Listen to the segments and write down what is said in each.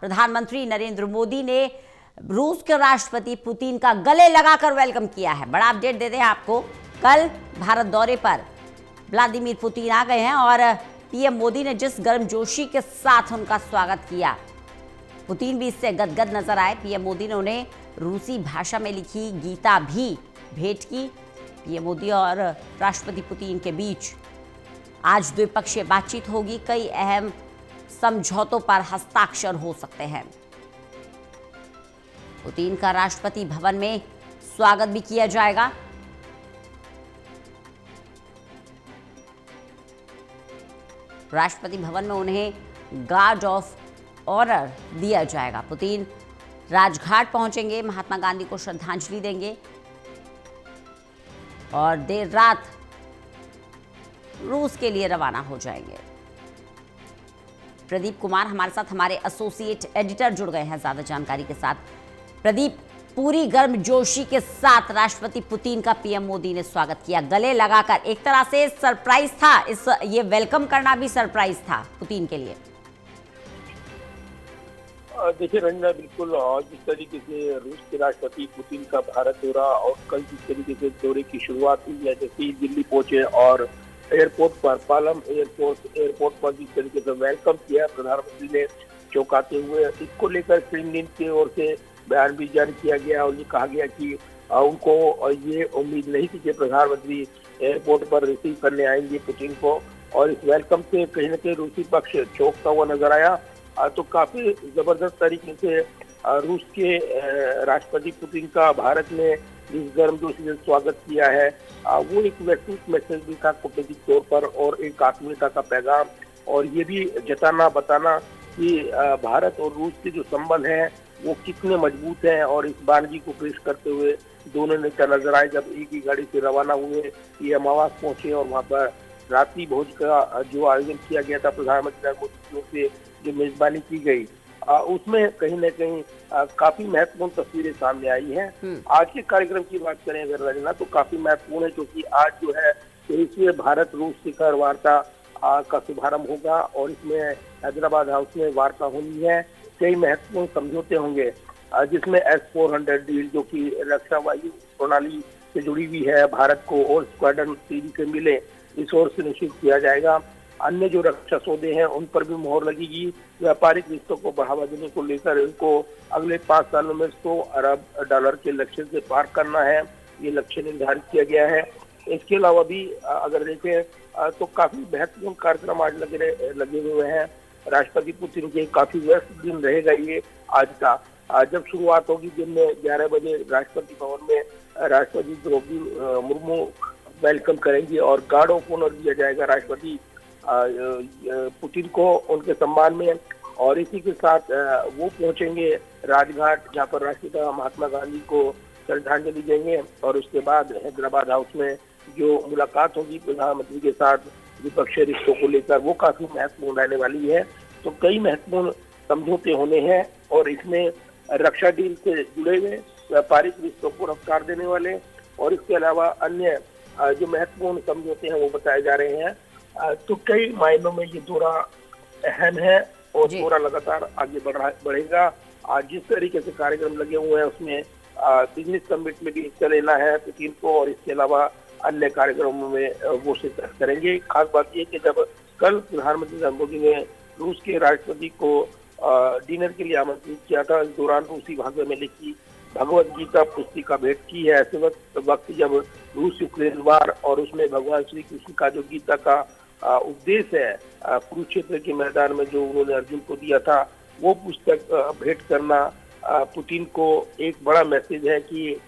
प्रधानमंत्री नरेंद्र मोदी ने रूस के राष्ट्रपति पुतिन का गले लगाकर वेलकम किया है। बड़ा अपडेट देते हैं आपको। कल भारत दौरे पर व्लादिमीर पुतिन आ गए हैं और पीएम मोदी ने जिस गर्मजोशी के साथ उनका स्वागत किया, पुतिन भी इससे गदगद नजर आए। पीएम मोदी ने उन्हें रूसी भाषा में लिखी गीता भी भेंट की। पीएम मोदी और राष्ट्रपति पुतिन के बीच आज द्विपक्षीय बातचीत होगी। कई अहम समझौतों पर हस्ताक्षर हो सकते हैं। पुतिन का राष्ट्रपति भवन में स्वागत भी किया जाएगा। राष्ट्रपति भवन में उन्हें गार्ड ऑफ ऑनर दिया जाएगा। पुतिन राजघाट पहुंचेंगे, महात्मा गांधी को श्रद्धांजलि देंगे और देर रात रूस के लिए रवाना हो जाएंगे। प्रदीप कुमार हमारे साथ, हमारे एसोसिएट एडिटर जुड़ गए हैं ज्यादा जानकारी के साथ। प्रदीप, पूरी गर्मजोशी के साथ राष्ट्रपति पुतिन का पीएम मोदी ने स्वागत किया गले लगाकर। एक तरह से सरप्राइज था, ये वेलकम करना भी सरप्राइज था पुतिन के लिए। देखिए रंजना, बिल्कुल जिस तरीके से रूस के राष्ट्रपति पुतिन का भारत दौरा और कल जिस तरीके से दौरे की शुरुआत हुई है, जैसे ही दिल्ली पहुंचे और एयरपोर्ट पर, पालम एयरपोर्ट पर जिस तरीके से वेलकम किया प्रधानमंत्री ने चौंकाते हुए, इसको लेकर क्रेमलिन की ओर से बयान भी जारी किया गया और ये कहा गया कि उनको ये उम्मीद नहीं थी कि प्रधानमंत्री एयरपोर्ट पर रिसीव करने आएंगे पुतिन को। और इस वेलकम से कहीं न कहीं रूसी पक्ष चौंकता हुआ नजर आया। तो काफी जबरदस्त तरीके से रूस के राष्ट्रपति पुतिन का भारत में जिस गर्मजोशी से स्वागत किया है, वो एक वैश्विक मैसेज भी था कूटनीतिक तौर पर और एक आत्मीयता का पैगाम, और ये भी जताना बताना कि भारत और रूस के जो संबंध हैं वो कितने मजबूत हैं। और इस बानगी को पेश करते हुए दोनों नेता नजर आए जब एक ही गाड़ी से रवाना हुए, ये अमावास पहुंचे और वहाँ पर रात्रि भोज का जो आयोजन किया गया था प्रधानमंत्री मोदी की ओर से, जो मेजबानी की गई, उसमें कहीं न कहीं काफी महत्वपूर्ण तस्वीरें सामने आई हैं। आज के कार्यक्रम की बात करें अगर रजना, तो काफी महत्वपूर्ण है क्योंकि आज जो है 23वें भारत रूस शिखर वार्ता का शुभारंभ होगा और इसमें हैदराबाद हाउस में वार्ता होनी है। कई महत्वपूर्ण समझौते होंगे जिसमें S-400 डील, जो कि रक्षा वायु प्रणाली से जुड़ी हुई है, भारत को और स्क्वाड्रन 3 से मिले, इस ओर से निश्चित किया जाएगा। अन्य जो रक्षा सौदे हैं उन पर भी मोहर लगेगी। व्यापारिक रिश्तों को बढ़ावा देने को लेकर इनको अगले 5 सालों में $100 अरब के लक्ष्य से पार करना है, ये लक्ष्य निर्धारित किया गया है। इसके अलावा भी अगर देखें तो काफी महत्वपूर्ण कार्यक्रम आज लगे हुए हैं। राष्ट्रपति पुतिन के काफी व्यस्त दिन रहेगा ये आज का। जब शुरुआत होगी दिन में 11 बजे राष्ट्रपति भवन में राष्ट्रपति द्रौपदी मुर्मू वेलकम करेंगी और गार्ड ऑफ ऑनर दिया जाएगा राष्ट्रपति पुतिन को उनके सम्मान में। और इसी के साथ वो पहुंचेंगे राजघाट, जहां पर राष्ट्रपिता महात्मा गांधी को श्रद्धांजलि देंगे और उसके बाद हैदराबाद हाउस में जो मुलाकात होगी प्रधानमंत्री के साथ द्विपक्षीय रिश्तों को लेकर, वो काफी महत्वपूर्ण रहने वाली है। तो कई महत्वपूर्ण समझौते होने हैं और इसमें रक्षा डील से जुड़े हुए व्यापारिक रिश्तों को रफ्तार देने वाले और इसके अलावा अन्य जो महत्वपूर्ण समझौते हैं वो बताए जा रहे हैं। तो कई मायनों में ये दौरा अहम है और दौरा लगातार आगे बढ़ेगा। आज जिस तरीके से कार्यक्रम लगे हुए हैं उसमें बिजनेस समिट में भी हिस्सा लेना है पुतिन को और इसके अलावा अन्य कार्यक्रमों में वो शिरकत करेंगे। खास बात यह कि जब कल प्रधानमंत्री नरेंद्र मोदी ने रूस के राष्ट्रपति को डिनर के लिए आमंत्रित किया था, इस दौरान रूसी भाषा में लिखी भगवद गीता पुस्तिका भेंट की है। ऐसे वक्त जब रूस यूक्रेन वार और उसमें भगवान श्री कृष्ण का जो गीता का उपदेश है कुरुक्षेत्र के मैदान में जो उन्होंने अर्जुन को दिया था, वो पुस्तक भेंट करना पुतिन को एक बड़ा मैसेज है कि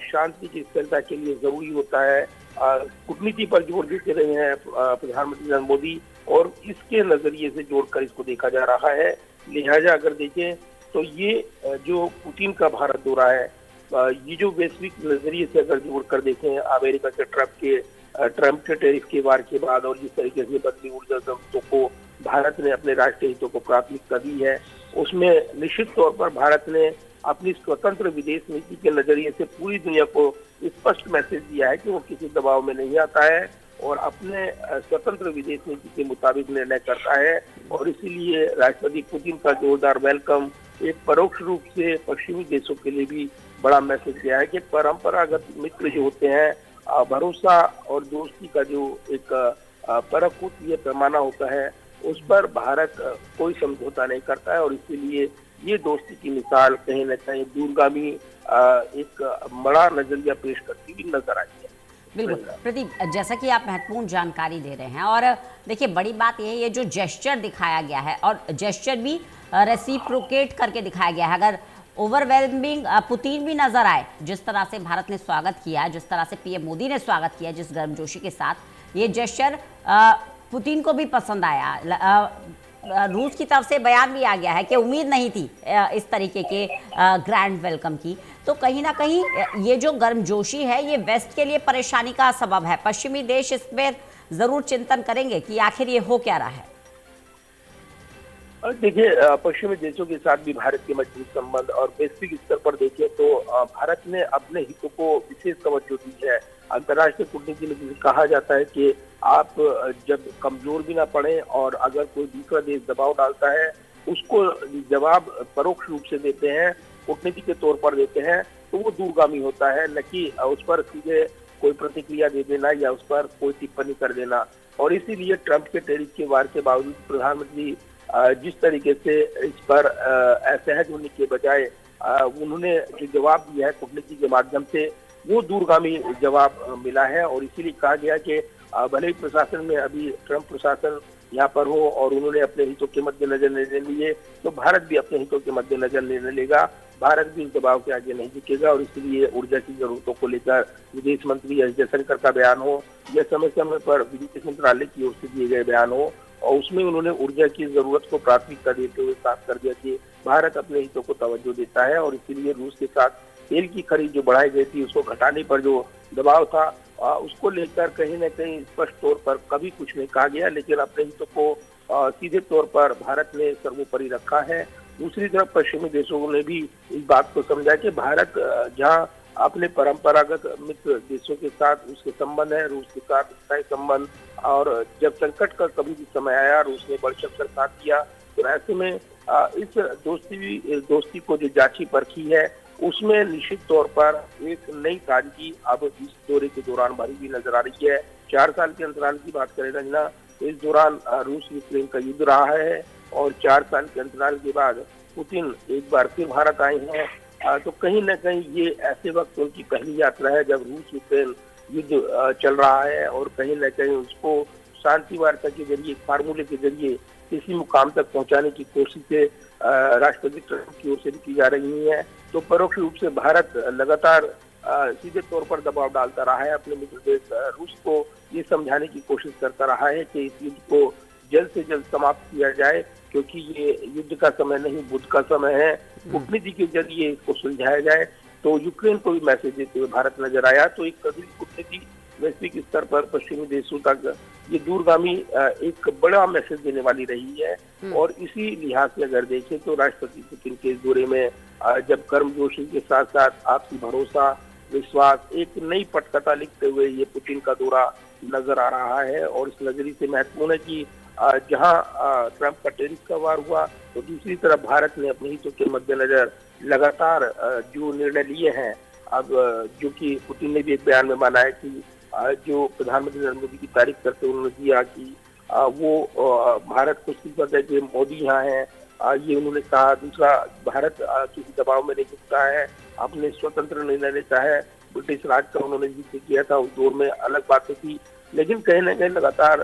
शांति की स्थिरता के लिए जरूरी होता है। कूटनीति पर जोर देते रहे हैं प्रधानमंत्री नरेंद्र मोदी और इसके नजरिए से जोड़कर इसको देखा जा रहा है। लिहाजा अगर देखें तो ये जो पुतिन का भारत दौरा है, ये जो वैश्विक नजरिए से अगर जोड़कर देखें अमेरिका के ट्रम्प के टैरिफ के वार के बाद और जिस तरीके से बदली ऊर्जा जरूरतों को भारत ने अपने राष्ट्रीय हितों को प्राथमिकता दी है, उसमें निश्चित तौर पर भारत ने अपनी स्वतंत्र विदेश नीति के नजरिए से पूरी दुनिया को स्पष्ट मैसेज दिया है कि वो किसी दबाव में नहीं आता है और अपने स्वतंत्र विदेश नीति के मुताबिक निर्णय करता है। और इसीलिए राष्ट्रपति पुतिन का जोरदार वेलकम एक परोक्ष रूप से पश्चिमी देशों के लिए भी बड़ा मैसेज दिया है कि परंपरागत मित्र जो होते हैं, भरोसा और दोस्ती का जो एक परखुत ये पैमाना होता है, उस पर भारत कोई समझौता नहीं करता है। और इसीलिए ये दोस्ती की मिसाल कहीं न कहीं दूरगामी एक बड़ा नजरिया पेश करती हुई नजर आई है। बिल्कुल प्रदीप, जैसा कि आप महत्वपूर्ण जानकारी दे रहे हैं, और देखिए बड़ी बात यह है, ये जो जेस्चर दिखाया गया है और जेस्चर भी रेसिप्रोकेट करके दिखाया गया है। अगर ओवरवेलमिंग पुतिन भी नजर आए, जिस तरह से भारत ने स्वागत किया, जिस तरह से पीएम मोदी ने स्वागत किया, जिस गर्मजोशी के साथ, ये जेस्चर पुतिन को भी पसंद आया। रूस की तरफ से बयान भी आ गया है कि उम्मीद नहीं थी इस तरीके के ग्रैंड वेलकम की। तो कहीं ना कहीं ये जो गर्मजोशी है, ये वेस्ट के लिए परेशानी का सबब है। पश्चिमी देश इस पर जरूर चिंतन करेंगे कि आखिर ये हो क्या रहा है। देखिए, पश्चिमी देशों के साथ भी भारत के मजबूत संबंध, और वैश्विक स्तर पर देखें तो भारत ने अपने हितों को विशेष तवज्जो दी है। अंतर्राष्ट्रीय कूटनीति में कहा जाता है कि आप जब कमजोर भी ना पड़े और अगर कोई दूसरा देश दबाव डालता है, उसको जवाब परोक्ष रूप से देते हैं, कूटनीति के तौर पर देते हैं, तो वो दूरगामी होता है, न कि उस पर सीधे कोई प्रतिक्रिया दे देना या उस पर कोई टिप्पणी कर देना। और इसीलिए ट्रंप के टैरिफ के वार के बावजूद प्रधानमंत्री जिस तरीके से इस पर असहज होने के बजाय उन्होंने जो जवाब दिया है कूटनीति के माध्यम से, वो दूरगामी जवाब मिला है। और इसीलिए कहा गया कि भले ही प्रशासन में अभी ट्रंप प्रशासन यहाँ पर हो और उन्होंने अपने हितों के मद्देनजर निर्णय लिए, तो भारत भी अपने हितों के मद्देनजर निर्णय लेगा। भारत भी इस दबाव के आगे नहीं झुकेगा। और इसलिए ऊर्जा की जरूरतों को लेकर विदेश मंत्री एस जयशंकर का बयान हो या समय समय पर विदेश मंत्रालय की ओर से दिए गए बयान हो, और उसमें उन्होंने ऊर्जा की जरूरत को प्राथमिकता देते हुए साफ कर दिया कि भारत अपने हितों को तवज्जो देता है। और इसीलिए रूस के साथ तेल की खरीद जो बढ़ाई गई थी, उसको घटाने पर जो दबाव था, उसको लेकर कहीं न कहीं स्पष्ट तौर पर कभी कुछ नहीं कहा गया, लेकिन अपने हितों को सीधे तौर पर भारत ने सर्वोपरि रखा है। दूसरी तरफ पश्चिमी देशों ने भी इस बात को समझा कि भारत जहां अपने परंपरागत मित्र देशों के साथ उसके संबंध है, रूस के साथ स्थायी संबंध, और जब संकट का कभी भी समय आया, रूस ने बढ़ चढ़कर साथ दिया। तो ऐसे में इस दोस्ती को जो जांची परखी है, उसमें निश्चित तौर पर एक नई ताजगी अब इस दौरे के दौरान भरी हुई नजर आ रही है। 4 साल के अंतराल की बात करें रंजना, तो इस दौरान रूस यूक्रेन का युद्ध रहा है, और 4 साल के अंतराल के बाद पुतिन एक बार फिर भारत आए हैं। तो कहीं न कहीं ये ऐसे वक्त उनकी पहली यात्रा है जब रूस यूक्रेन युद्ध चल रहा है, और कहीं न कहीं उसको शांति वार्ता के जरिए, फार्मूले के जरिए किसी मुकाम तक पहुंचाने की कोशिशें राष्ट्रपति ट्रंप की ओर से भी की जा रही हैं। तो परोक्ष रूप से भारत लगातार सीधे तौर पर दबाव डालता रहा है अपने मित्र देश रूस को, ये समझाने की कोशिश करता रहा है कि इस युद्ध को जल्द से जल्द समाप्त किया जाए, क्योंकि ये युद्ध का समय नहीं, बुद्ध का समय है। कूटनीति के जरिए इसको सुलझाया जाए। तो यूक्रेन को भी मैसेज देते हुए भारत नजर आया। तो एक कभी कूटनीति वैश्विक स्तर पर पश्चिमी देशों तक ये दूरगामी एक बड़ा मैसेज देने वाली रही है। और इसी लिहाज से अगर देखें तो राष्ट्रपति पुतिन के इस दौरे में जब गर्मजोशी के साथ साथ आपसी भरोसा, विश्वास, एक नई पटकथा लिखते हुए ये पुतिन का दौरा नजर आ रहा है। और इस नजरिए से महत्वपूर्ण है कि जहां ट्रंप का टैरिफ का वार हुआ, तो दूसरी तरफ भारत ने अपने हितों के मद्देनजर लगातार जो निर्णय लिए हैं, अब जो कि पुतिन ने भी एक बयान में माना है कि जो प्रधानमंत्री नरेंद्र मोदी की तारीफ करते उन्होंने दिया कि वो भारत को सिफत है कि मोदी यहाँ है, ये उन्होंने कहा। दूसरा, भारत किसी दबाव में नहीं झुकता है, अपने स्वतंत्र निर्णय लेता है। ब्रिटिश राज का उन्होंने जिक्र किया था, उस दौर में अलग बातें थी, लेकिन कहीं न कहीं लगातार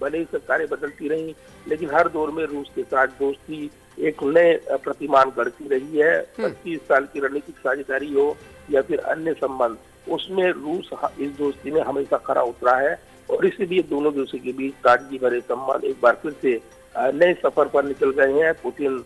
भले ही सरकारें बदलती रही, लेकिन हर दौर में रूस के साथ दोस्ती एक नए प्रतिमान गढ़ती रही है। 25 साल की रणनीतिक साझेदारी हो या फिर अन्य संबंध, उसमें रूस इस दोस्ती में हमेशा खरा उतरा है। और इसलिए दोनों देशों के बीच ताजगी भरे संबंध एक बार फिर से नए सफर पर निकल गए हैं। पुतिन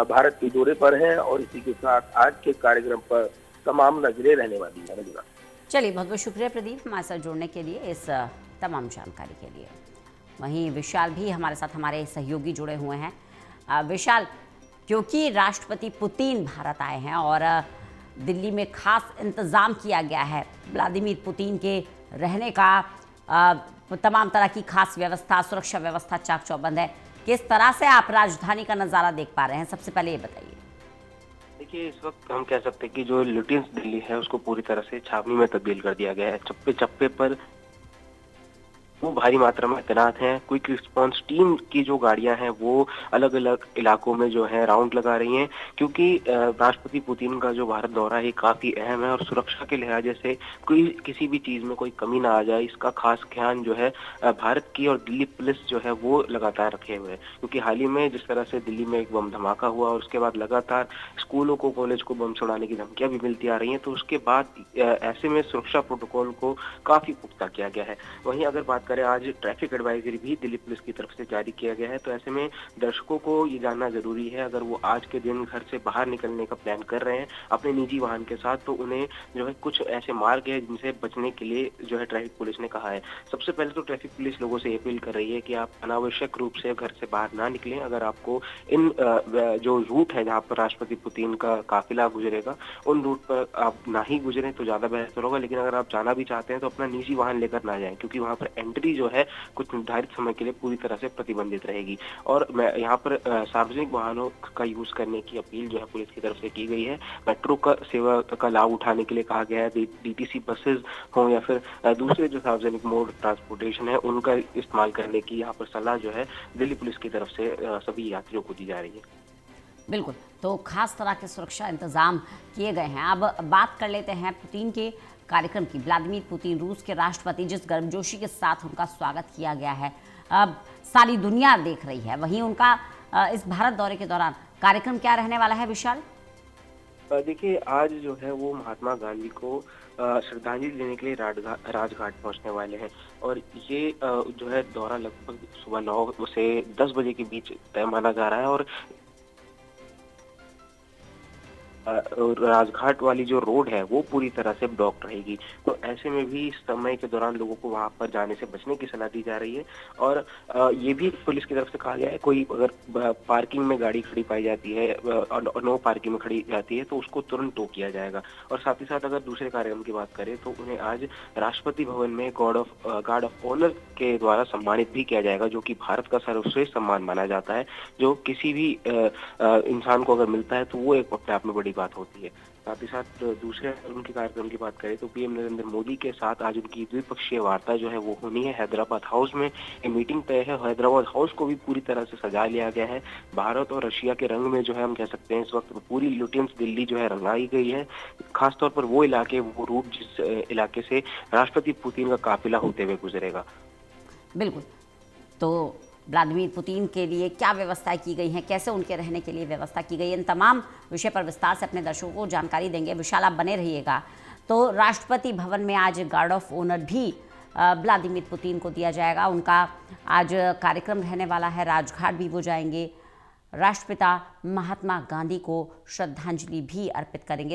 भारत के दौरे पर हैं, और इसी के साथ आज के कार्यक्रम पर तमाम नजरें रहने वाली है। चलिए, बहुत बहुत शुक्रिया प्रदीप हमारे साथ जुड़ने के लिए, इस तमाम जानकारी के लिए। वहीं विशाल भी हमारे साथ, हमारे सहयोगी जुड़े हुए हैं। विशाल, क्योंकि राष्ट्रपति पुतिन भारत आए हैं और दिल्ली में खास इंतज़ाम किया गया है व्लादिमीर पुतिन के रहने का, तमाम तरह की खास व्यवस्था, सुरक्षा व्यवस्था चाक चौबंद है। किस तरह से आप राजधानी का नज़ारा देख पा रहे हैं, सबसे पहले ये बताइए। देखिए, इस वक्त हम कह सकते हैं कि जो लुटियंस दिल्ली है उसको पूरी तरह से छावनी में तब्दील कर दिया गया है। चप्पे चप्पे पर वो भारी मात्रा में तैनात हैं। क्विक रिस्पांस टीम की जो गाड़ियां हैं वो अलग अलग इलाकों में जो है राउंड लगा रही हैं, क्योंकि राष्ट्रपति पुतिन का जो भारत दौरा है काफी अहम है और सुरक्षा के लिहाजे से कोई किसी भी चीज में कोई कमी ना आ जाए, इसका खास ध्यान जो है भारत की और दिल्ली पुलिस जो है वो लगातार रखे हुए है। क्योंकि हाल ही में जिस तरह से दिल्ली में एक बम धमाका हुआ और उसके बाद लगातार स्कूलों को, कॉलेज को बम छुड़ाने की धमकियां भी मिलती आ रही हैं, तो उसके बाद ऐसे में सुरक्षा प्रोटोकॉल को काफी पुख्ता किया गया है। वहीं अगर बात करें, आज ट्रैफिक एडवाइजरी भी दिल्ली पुलिस की तरफ से जारी किया गया है। तो ऐसे में दर्शकों को ये जानना जरूरी है, अगर वो आज के दिन घर से बाहर निकलने का प्लान कर रहे हैं अपने निजी वाहन के साथ, तो उन्हें जो है कुछ ऐसे मार्ग है जिनसे बचने के लिए जो है ट्रैफिक पुलिस ने कहा है। सबसे पहले तो ट्रैफिक पुलिस लोगों से अपील कर रही है कि आप अनावश्यक रूप से घर से बाहर ना निकलें। अगर आपको इन जो रूट है जहाँ पर राष्ट्रपति पुतिन का काफिला गुजरेगा, उन रूट पर आप ना ही गुजरें तो ज्यादा बेहतर होगा। लेकिन अगर आप जाना भी चाहते हैं तो अपना निजी वाहन लेकर ना जाएं, क्योंकि वहां पर एंट्री जो है कुछ निर्धारित समय के लिए पूरी तरह से प्रतिबंधित रहेगी। और मैं यहाँ पर सार्वजनिक वाहनों का यूज करने की अपील जो है पुलिस की तरफ से की गई है। मेट्रो का सेवा का लाभ उठाने के लिए कहा गया है। डीटीसी बसेज हो या फिर दूसरे जो सार्वजनिक मोड ट्रांसपोर्टेशन है उनका इस्तेमाल करने की यहाँ पर सलाह जो है दिल्ली पुलिस की तरफ से सभी यात्रियों को दी जा रही है। बिल्कुल, तो खास तरह के सुरक्षा इंतजाम किए गए हैं। अब बात कर लेते हैं पुतिन के कार्यक्रम की। व्लादिमीर पुतिन, रूस के राष्ट्रपति, जिस गर्मजोशी के साथ उनका स्वागत किया गया है, अब सारी दुनिया देख रही है। वहीं उनका इस भारत दौरे के दौरान कार्यक्रम क्या रहने वाला है, विशाल? देखिए, आज जो है वो महात्मा गांधी को श्रद्धांजलि देने के लिए राजघाट पहुंचने वाले हैं। और ये जो है दौरा लगभग सुबह 9 से 10 बजे के बीच तय माना जा रहा है। और राजघाट वाली जो रोड है वो पूरी तरह से ब्लॉक रहेगी। तो ऐसे में भी इस समय के दौरान लोगों को वहां पर जाने से बचने की सलाह दी जा रही है। और ये भी पुलिस की तरफ से कहा गया है, कोई अगर पार्किंग में गाड़ी खड़ी पाई जाती है, नो पार्किंग में खड़ी जाती है, तो उसको तुरंत टो किया जाएगा। और साथ ही साथ अगर दूसरे कार्यक्रम की बात करें तो उन्हें आज राष्ट्रपति भवन में गार्ड ऑफ ऑनर के द्वारा सम्मानित भी किया जाएगा, जो कि भारत का सर्वश्रेष्ठ सम्मान माना जाता है। जो किसी भी इंसान को अगर मिलता है तो वो एक अपने आप में बड़ी बात होती है। साथ ही साथ दूसरे उनके कार्यक्रम की बात करें तो पीएम नरेंद्र मोदी के साथ आज उनकी द्विपक्षीय वार्ता जो है वो होनी है हैदराबाद हाउस में। ये मीटिंग तय है। हैदराबाद हाउस को भी पूरी तरह से सजा लिया गया है। भारत और रशिया के रंग में जो है हम कह सकते हैं इस वक्त पूरी लुटियंस दिल्ली जो है रंगाई गई है। खासतौर पर वो इलाके, वो रूट जिस इलाके से राष्ट्रपति पुतिन का काफिला होते हुए गुजरेगा। बिल्कुल, तो व्लादिमीर पुतिन के लिए क्या व्यवस्थाएं की गई हैं, कैसे उनके रहने के लिए व्यवस्था की गई है, इन तमाम विषय पर विस्तार से अपने दर्शकों को जानकारी देंगे। विशाल, आप बने रहिएगा। तो राष्ट्रपति भवन में आज गार्ड ऑफ ऑनर भी व्लादिमीर पुतिन को दिया जाएगा। उनका आज कार्यक्रम रहने वाला है, राजघाट भी वो जाएंगे, राष्ट्रपिता महात्मा गांधी को श्रद्धांजलि भी अर्पित करेंगे।